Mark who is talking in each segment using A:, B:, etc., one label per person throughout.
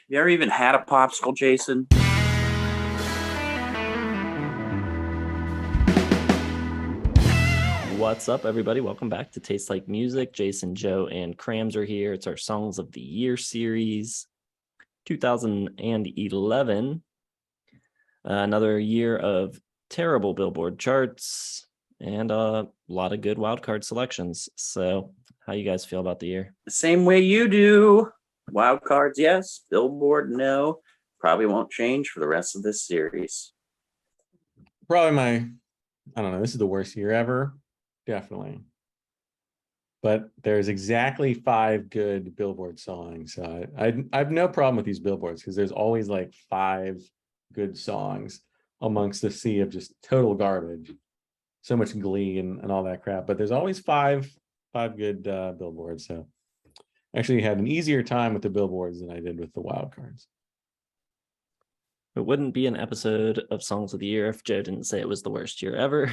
A: You ever even had a popsicle, Jason?
B: What's up, everybody? Welcome back to Taste Like Music. Jason, Joe, and Crams are here. It's our Songs of the Year series, 2011. Another year of terrible Billboard charts and a lot of good wildcard selections. So how you guys feel about the year?
A: The same way you do. Wild cards, yes. Billboard, no. Probably won't change for the rest of this series.
C: Probably I don't know, this is the worst year ever. Definitely. But there's exactly 5 good Billboard songs. I have no problem with these Billboards because there's always like 5 good songs amongst the sea of just total garbage. So much glee and all that crap. But there's always five good Billboards. So actually had an easier time with the Billboards than I did with the wild cards.
B: It wouldn't be an episode of Songs of the Year if Joe didn't say it was the worst year ever.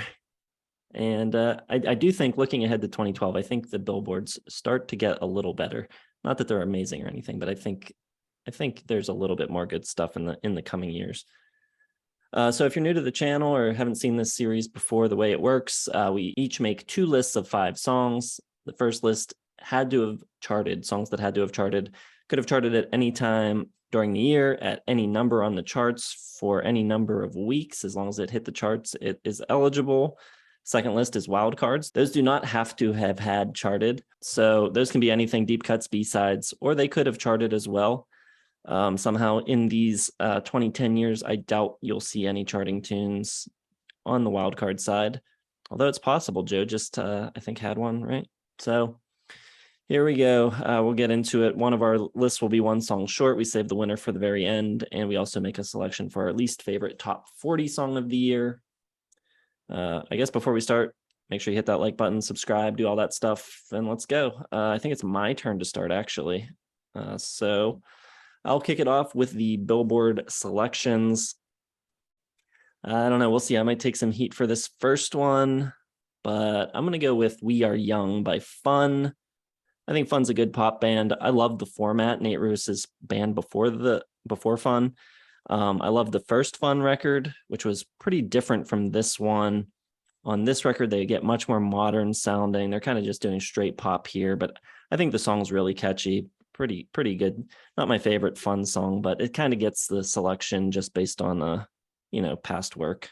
B: And I do think, looking ahead to 2012, I think the Billboards start to get a little better. Not that they're amazing or anything, but I think there's a little bit more good stuff in the coming years. So if you're new to the channel or haven't seen this series before, the way it works, we each make 2 lists of 5 songs. The first list had to have charted, songs that had to have charted, could have charted at any time during the year, at any number on the charts for any number of weeks. As long as it hit the charts, it is eligible. Second list is wild cards. Those do not have to have had charted. So those can be anything, deep cuts, B-sides, or they could have charted as well. Somehow in these 2010 years, I doubt you'll see any charting tunes on the wild card side. Although it's possible. Joe just, I think, had one, right? So here we go. We'll get into it. One of our lists will be one song short. We save the winner for the very end. And we also make a selection for our least favorite top 40 song of the year. I guess before we start, make sure you hit that like button, subscribe, do all that stuff, and let's go. I think it's my turn to start, actually. So I'll kick it off with the Billboard selections. I don't know. We'll see. I might take some heat for this first one, but I'm going to go with We Are Young by Fun. I think Fun's a good pop band. I love the format. Nate Ruess's band before Fun. I love the first Fun record, which was pretty different from this one. On this record, they get much more modern sounding. They're kind of just doing straight pop here, but I think the song's really catchy, pretty good. Not my favorite Fun song, but it kind of gets the selection just based on past work.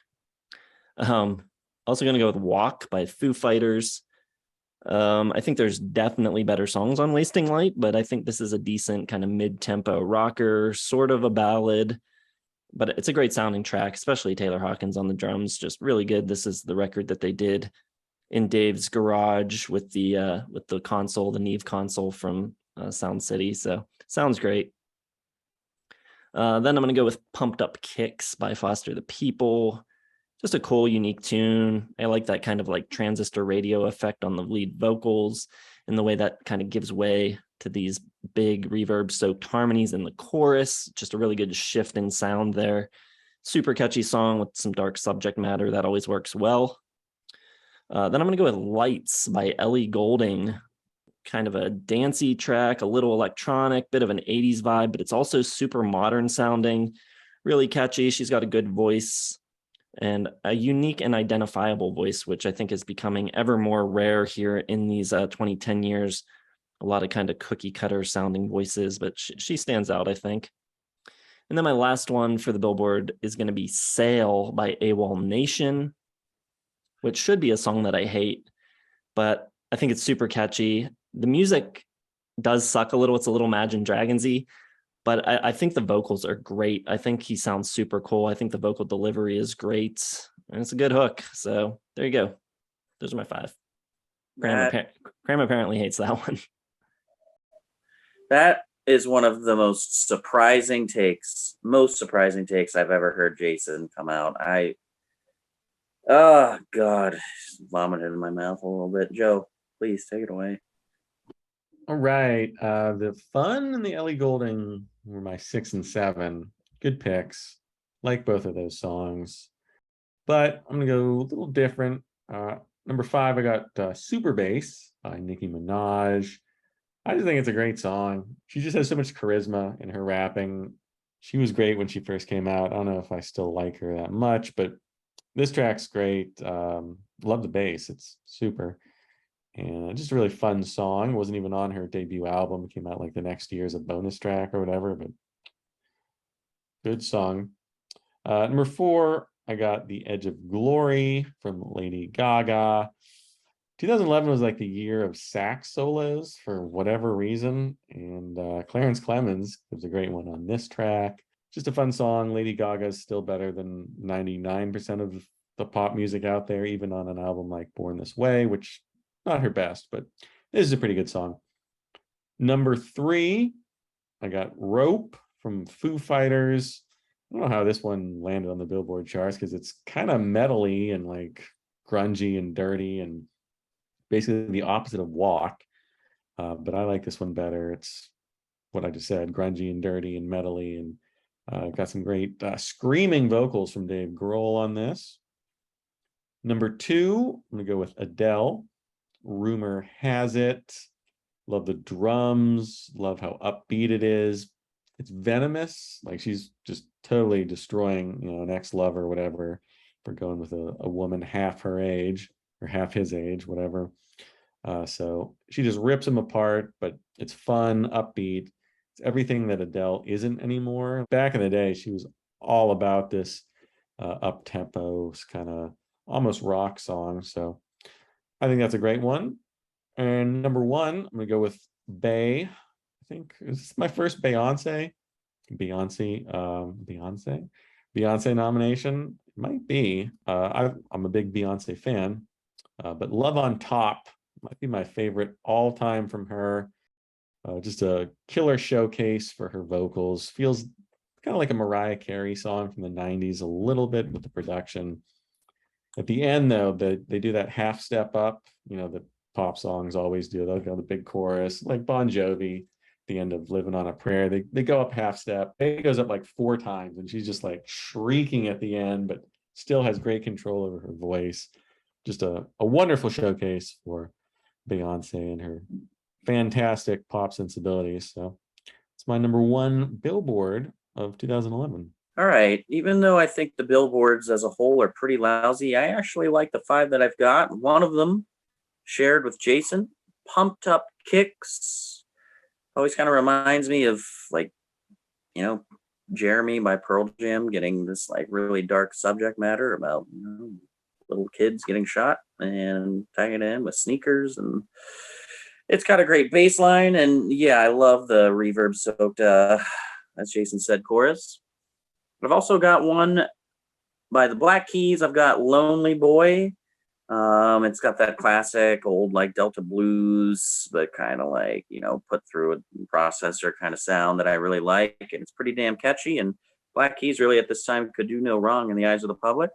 B: Also going to go with Walk by Foo Fighters. I think there's definitely better songs on Wasting Light, but I think this is a decent kind of mid-tempo rocker, sort of a ballad. But it's a great sounding track, especially Taylor Hawkins on the drums, just really good. This is the record that they did in Dave's garage with the console, the Neve console from Sound City. So sounds great. Then I'm going to go with Pumped Up Kicks by Foster the People. Just a cool, unique tune. I like that kind of like transistor radio effect on the lead vocals and the way that kind of gives way to these big reverb-soaked harmonies in the chorus. Just a really good shift in sound there. Super catchy song with some dark subject matter. That always works well. Then I'm going to go with Lights by Ellie Goulding. Kind of a dancey track, a little electronic, bit of an 80s vibe, but it's also super modern sounding. Really catchy. She's got a good voice and a unique and identifiable voice, which I think is becoming ever more rare here in these 2010 years. A lot of kind of cookie cutter sounding voices, but she stands out, I think. And then my last one for the Billboard is going to be Sail by AWOL Nation, which should be a song that I hate, but I think it's super catchy. The music does suck a little. It's a little Imagine Dragons-y, but I think the vocals are great. I think he sounds super cool. I think the vocal delivery is great, and it's a good hook. So there you go. Those are my 5. Cram apparently hates that one.
A: That is one of the most surprising takes I've ever heard Jason come out. Oh God, vomited in my mouth a little bit. Joe, please take it away.
C: All right. The Fun and the Ellie Goulding were my 6 and 7. Good picks. Like both of those songs. But I'm going to go a little different. Number 5, I got Super Bass by Nicki Minaj. I just think it's a great song. She just has so much charisma in her rapping. She was great when she first came out. I don't know if I still like her that much, but this track's great. Love the bass. It's super. And just a really fun song. Wasn't even on her debut album. It came out like the next year as a bonus track or whatever, but good song. Number 4, I got The Edge of Glory from Lady Gaga. 2011 was like the year of sax solos for whatever reason. And Clarence Clemens gives a great one on this track. Just a fun song. Lady Gaga is still better than 99% of the pop music out there, even on an album like Born This Way, which not her best, but this is a pretty good song. Number 3, I got Rope from Foo Fighters. I don't know how this one landed on the Billboard charts because it's kind of metally and like grungy and dirty and basically the opposite of Walk. But I like this one better. It's what I just said, grungy and dirty and metally, and got some great screaming vocals from Dave Grohl on this. Number 2, I'm gonna go with Adele. Rumor Has It. Love the drums, love how upbeat it is. It's venomous, like she's just totally destroying, an ex-lover or whatever, for going with a woman half her age or half his age, whatever. So she just rips him apart, but it's fun, upbeat. It's everything that Adele isn't anymore. Back in the day, she was all about this up-tempo kind of almost rock song. So I think that's a great one. And number 1, I'm gonna go with Bey. I think is this my first Beyonce nomination. It might be. I'm a big Beyonce fan, but Love on Top might be my favorite all time from her. Just a killer showcase for her vocals. Feels kind of like a Mariah Carey song from the 90s, a little bit with the production. At the end, though, they do that half step up, that pop songs always do. They'll go the big chorus, like Bon Jovi, the end of Living on a Prayer. They go up half step. It goes up like 4 times, and she's just like shrieking at the end, but still has great control over her voice. Just a wonderful showcase for Beyonce and her fantastic pop sensibilities. So it's my number 1 Billboard of 2011.
A: All right. Even though I think the billboards as a whole are pretty lousy, I actually like the 5 that I've got. One of them shared with Jason, Pumped Up Kicks. Always kind of reminds me of Jeremy by Pearl Jam, getting this like really dark subject matter about little kids getting shot and tying it in with sneakers. And it's got a great bass line. And yeah, I love the reverb soaked, as Jason said, chorus. I've also got one by the Black Keys. I've got Lonely Boy. It's got that classic old like Delta blues, but kind of like, put through a processor kind of sound that I really like. And it's pretty damn catchy. And Black Keys really at this time could do no wrong in the eyes of the public.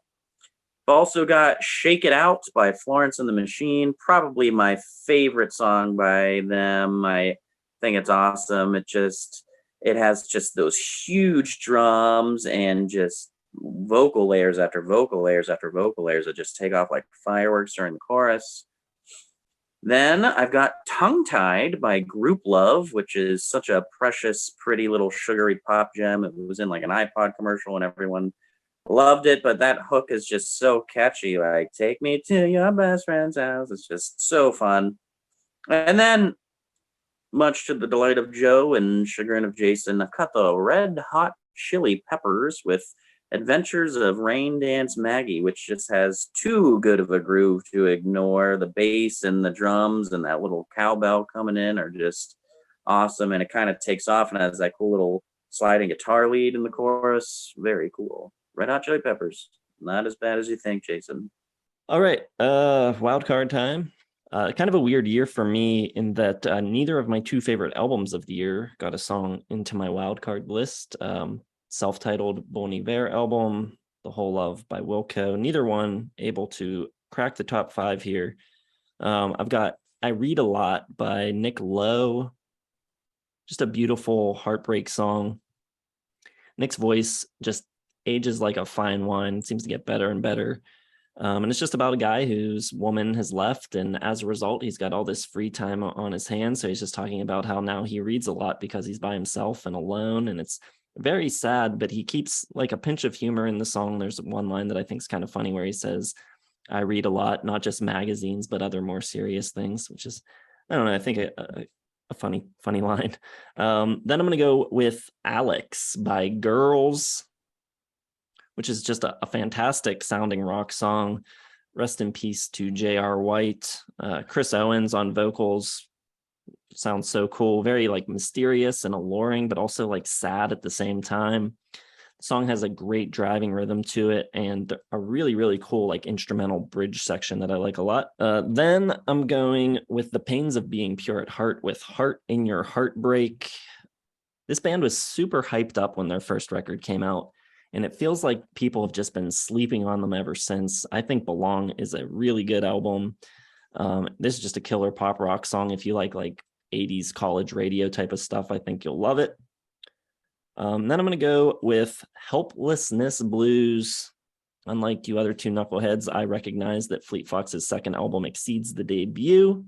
A: I've also got Shake It Out by Florence and the Machine. Probably my favorite song by them. I think it's awesome. It has just those huge drums and just vocal layers after vocal layers after vocal layers that just take off like fireworks during the chorus. Then I've got Tongue Tied by Group Love, which is such a precious, pretty little sugary pop gem. It was in like an iPod commercial and everyone loved it, but that hook is just so catchy. Like, take me to your best friend's house. It's just so fun. And then, much to the delight of Joe and chagrin of Jason, I've got the Red Hot Chili Peppers with Adventures of Rain Dance Maggie, which just has too good of a groove to ignore. The bass and the drums and that little cowbell coming in are just awesome, and it kind of takes off and has that cool little sliding guitar lead in the chorus. Very cool. Red Hot Chili Peppers. Not as bad as you think, Jason.
B: All right. Wildcard time. Kind of a weird year for me in that neither of my 2 favorite albums of the year got a song into my wildcard list. Self-titled Bon Iver album, The Whole Love by Wilco. Neither one able to crack the top 5 here. I've got I Read a Lot by Nick Lowe. Just a beautiful heartbreak song. Nick's voice just ages like a fine wine, seems to get better and better. And it's just about a guy whose woman has left. And as a result, he's got all this free time on his hands. So he's just talking about how now he reads a lot because he's by himself and alone. And it's very sad, but he keeps like a pinch of humor in the song. There's one line that I think is kind of funny where he says, I read a lot, not just magazines, but other more serious things, which is, I don't know, I think a funny line. Then I'm going to go with Alex by Girls, which is just a fantastic sounding rock song. Rest in peace to J.R. White. Chris Owens on vocals sounds so cool. Very like mysterious and alluring, but also like sad at the same time. The song has a great driving rhythm to it and a really, really cool like instrumental bridge section that I like a lot. Then I'm going with The Pains of Being Pure at Heart with Heart in Your Heartbreak. This band was super hyped up when their first record came out, and it feels like people have just been sleeping on them ever since. I think Belong is a really good album. This is just a killer pop rock song. If you like 80s college radio type of stuff, I think you'll love it. Then I'm going to go with Helplessness Blues. Unlike you other two knuckleheads, I recognize that Fleet Fox's second album exceeds the debut,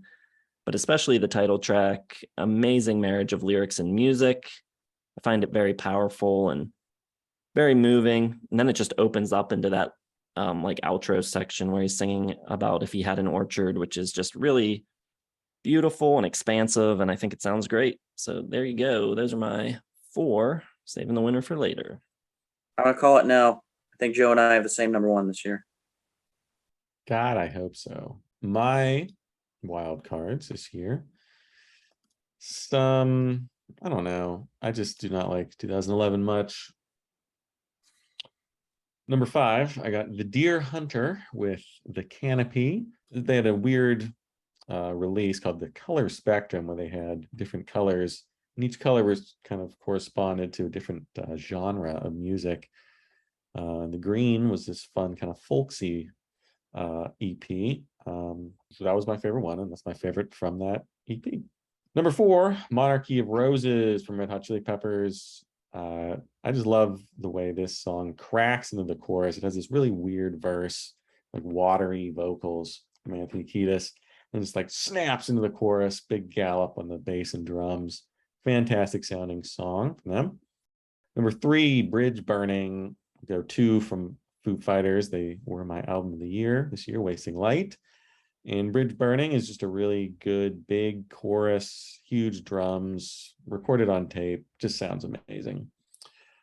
B: but especially the title track, amazing marriage of lyrics and music. I find it very powerful and very moving. And then it just opens up into that outro section where he's singing about if he had an orchard, which is just really beautiful and expansive. And I think it sounds great. So there you go. Those are my 4, saving the winner for later.
A: I'm going to call it now. I think Joe and I have the same number 1 this year.
C: God, I hope so. My wild cards this year. I don't know. I just do not like 2011 much. Number 5, I got The Deer Hunter with The Canopy. They had a weird release called the Color Spectrum where they had different colors, and each color was kind of corresponded to a different genre of music. The green was this fun kind of folksy EP. So that was my favorite one, and that's my favorite from that EP. Number 4, Monarchy of Roses from Red Hot Chili Peppers. I just love the way this song cracks into the chorus. It has this really weird verse, like watery vocals from Anthony Kiedis, and just like snaps into the chorus, big gallop on the bass and drums. Fantastic sounding song from them. Number 3, Bridge Burning. Go 2 from Foo Fighters. They were my album of the year this year, Wasting Light. And Bridge Burning is just a really good, big chorus, huge drums, recorded on tape. Just sounds amazing.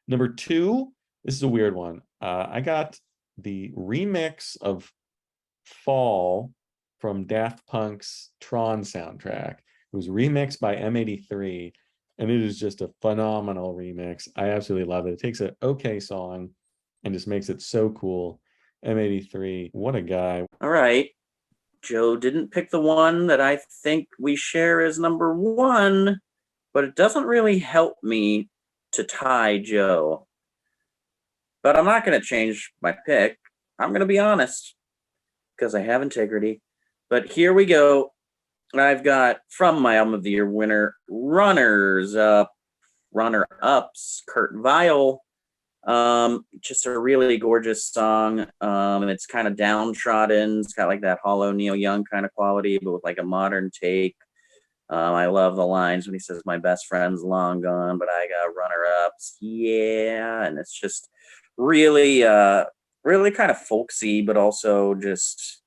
C: Number 2, this is a weird one. I got the remix of Fall from Daft Punk's Tron soundtrack. It was remixed by M83, and it is just a phenomenal remix. I absolutely love it. It takes an okay song and just makes it so cool. M83, what a guy.
A: All right. Joe didn't pick the one that I think we share as number 1, but it doesn't really help me to tie Joe. But I'm not going to change my pick. I'm going to be honest because I have integrity. But here we go. I've got from my album of the year winner, runner-ups, Kurt Vile. Just a really gorgeous song. It's kind of downtrodden. It's got like that hollow Neil Young kind of quality, but with like a modern take. I love the lines when he says, "My best friend's long gone, but I got runner-ups." Yeah. And it's just really, really kind of folksy, but also just,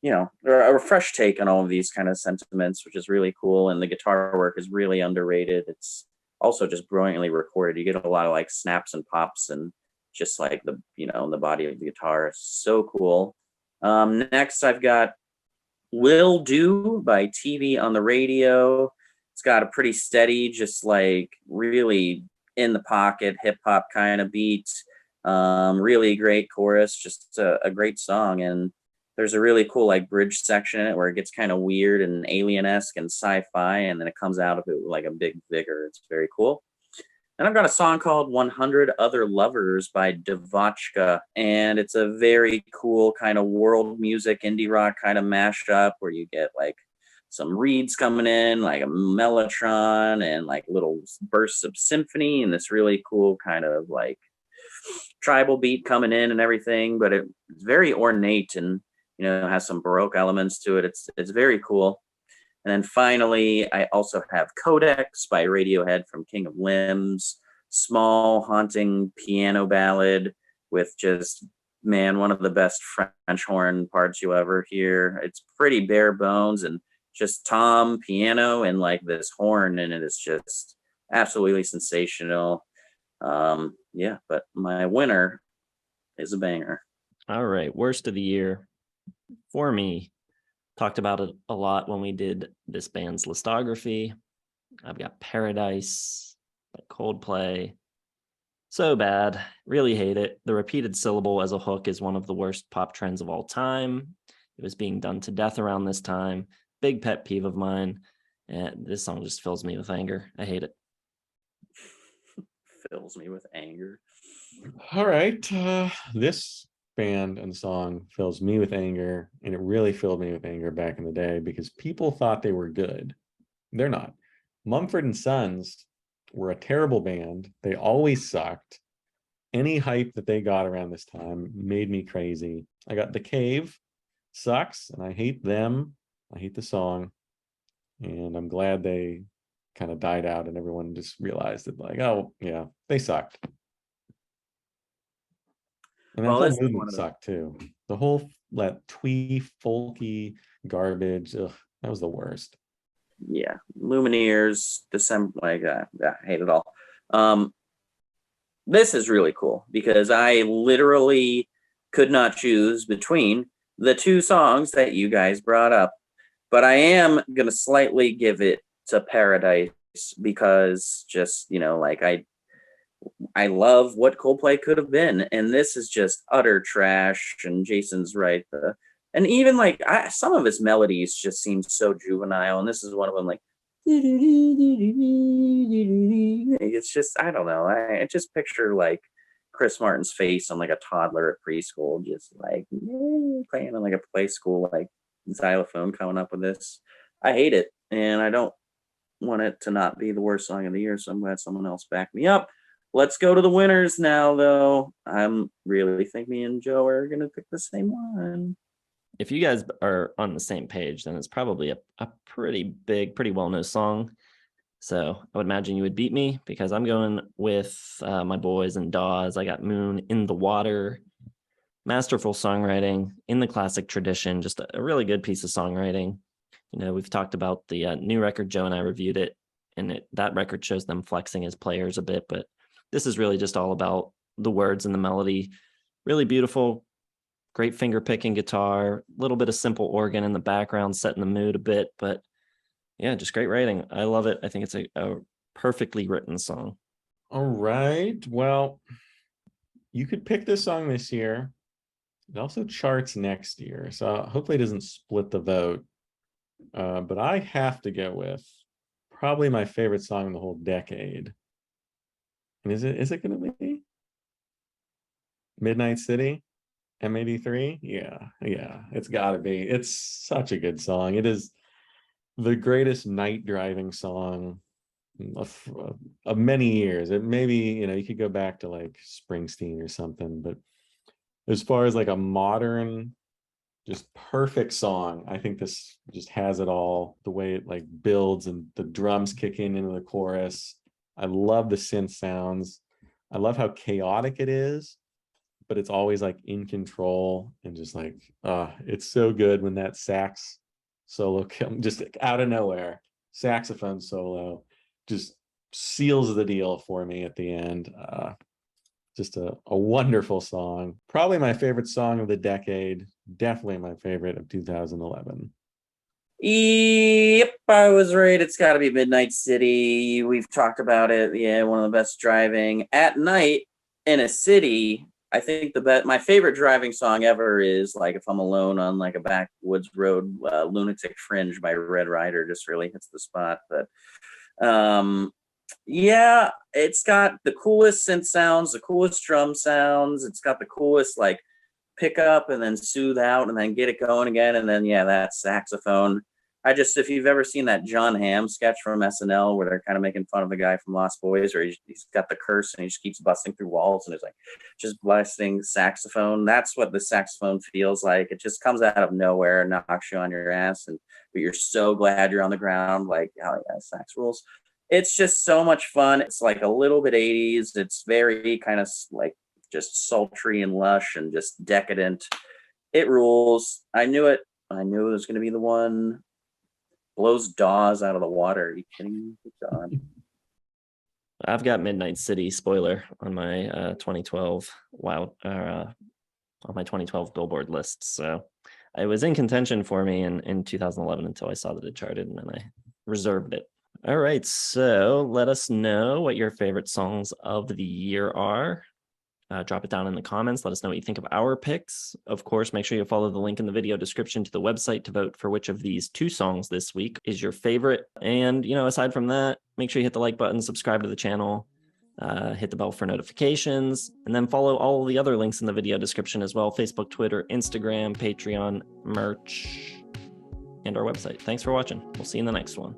A: a fresh take on all of these kind of sentiments, which is really cool. And the guitar work is really underrated. It's also just brilliantly recorded. You get a lot of like snaps and pops and just like the body of the guitar is so cool. Next I've got Will Do by TV on the Radio. It's got a pretty steady, just like really in the pocket hip hop kind of beat. Really great chorus, just a great song. And there's a really cool like bridge section in it where it gets kind of weird and alien-esque and sci-fi, and then it comes out of it with like a big vigor. It's very cool. And I've got a song called 100 Other Lovers by Devotchka, and it's a very cool kind of world music, indie rock kind of mashup where you get like some reeds coming in, like a mellotron and like little bursts of symphony, and this really cool kind of like tribal beat coming in and everything, but it's very ornate and, you know, has some Baroque elements to it. It's very cool. And then finally, I also have Codex by Radiohead from King of Limbs, small, haunting piano ballad with just, man, one of the best French horn parts you ever hear. It's pretty bare bones and just tom, piano, and like this horn, and it is just absolutely sensational. Yeah, but my winner is a banger.
B: All right, worst of the year for me. Talked about it a lot when we did this band's listography. I've got Paradise by Coldplay. So bad. Really hate it. The repeated syllable as a hook is one of the worst pop trends of all time. It was being done to death around this time. Big pet peeve of mine. And this song just fills me with anger. I hate it.
A: Fills me with anger.
C: All right. This band and song fills me with anger, and it really filled me with anger back in the day because people thought they were good. They're not. Mumford & Sons were a terrible band. They always sucked. Any hype that they got around this time made me crazy. I got The Cave, sucks, and I hate them. I hate the song, and I'm glad they kind of died out and everyone just realized that, like, oh yeah, they sucked. And that
A: Well,
C: whole
A: this is one
C: movement
A: of the
C: sucked too. The whole that twee folky garbage, ugh, that was the worst.
A: yeah, Lumineers, December, like I hate it all. This is really cool because I literally could not choose between the two songs that you guys brought up, but I am gonna slightly give it to Paradise because just, you know, like I love what Coldplay could have been, and this is just utter trash. And Jason's right, and even like some of his melodies just seem so juvenile, and this is one of them. Like, it's just, I don't know. I just picture like Chris Martin's face on like a toddler at preschool, just like playing on like a play school like xylophone, coming up with this. I hate it, and I don't want it to not be the worst song of the year. So I'm glad someone else backed me up. Let's go to the winners now, though. I'm really think me and Joe are going to pick the same one.
B: If you guys are on the same page, then it's probably a pretty big, pretty well-known song. So I would imagine you would beat me because I'm going with my boys and Dawes. I got Moon in the Water. Masterful songwriting in the classic tradition. Just a really good piece of songwriting. You know, we've talked about the new record. Joe and I reviewed it, and that record shows them flexing as players a bit, but this is really just all about the words and the melody. Really beautiful, great finger picking guitar, a little bit of simple organ in the background, setting the mood a bit. But yeah, just great writing. I love it. I think it's a perfectly written song.
C: All right. Well, you could pick this song this year. It also charts next year, so hopefully it doesn't split the vote. But I have to go with probably my favorite song in the whole decade. And is it going to be Midnight City, M83? Yeah, it's got to be. It's such a good song. It is the greatest night driving song of many years. It maybe, you know, you could go back to like Springsteen or something, but as far as like a modern, just perfect song, I think this just has it all. The way it like builds and the drums kick in into the chorus. I love the synth sounds. I love how chaotic it is, but it's always like in control and just like, it's so good when that sax solo comes just out of nowhere. Saxophone solo just seals the deal for me at the end. Just a wonderful song. Probably my favorite song of the decade. Definitely my favorite of 2011.
A: Yep, I was right. It's got to be Midnight City. We've talked about it. Yeah, one of the best driving at night in a city. I think my favorite driving song ever is like if I'm alone on like a backwoods road, Lunatic Fringe by Red Rider just really hits the spot. But yeah, it's got the coolest synth sounds, the coolest drum sounds. It's got the coolest like pick up and then soothe out and then get it going again. And then, yeah, that saxophone. if you've ever seen that John Hamm sketch from SNL where they're kind of making fun of the guy from Lost Boys, where he's got the curse and he just keeps busting through walls and he's like just blasting saxophone. That's what the saxophone feels like. It just comes out of nowhere and knocks you on your ass, but you're so glad you're on the ground. Like, oh yeah, sax rules. It's just so much fun. It's like a little bit 80s. It's very kind of like just sultry and lush and just decadent. It rules. I knew it. I knew it was going to be the one. Blows Dawes out of the water. Are you kidding me? God.
B: I've got Midnight City, spoiler, on my 2012 on my 2012 Billboard list. So it was in contention for me in 2011 until I saw that it charted, and then I reserved it. All right, so let us know what your favorite songs of the year are. Drop it down in the comments. Let us know what you think of our picks. Of course, make sure you follow the link in the video description to the website to vote for which of these 2 songs this week is your favorite. And, aside from that, make sure you hit the like button, subscribe to the channel, hit the bell for notifications, and then follow all the other links in the video description as well: Facebook, Twitter, Instagram, Patreon, merch, and our website. Thanks for watching. We'll see you in the next one.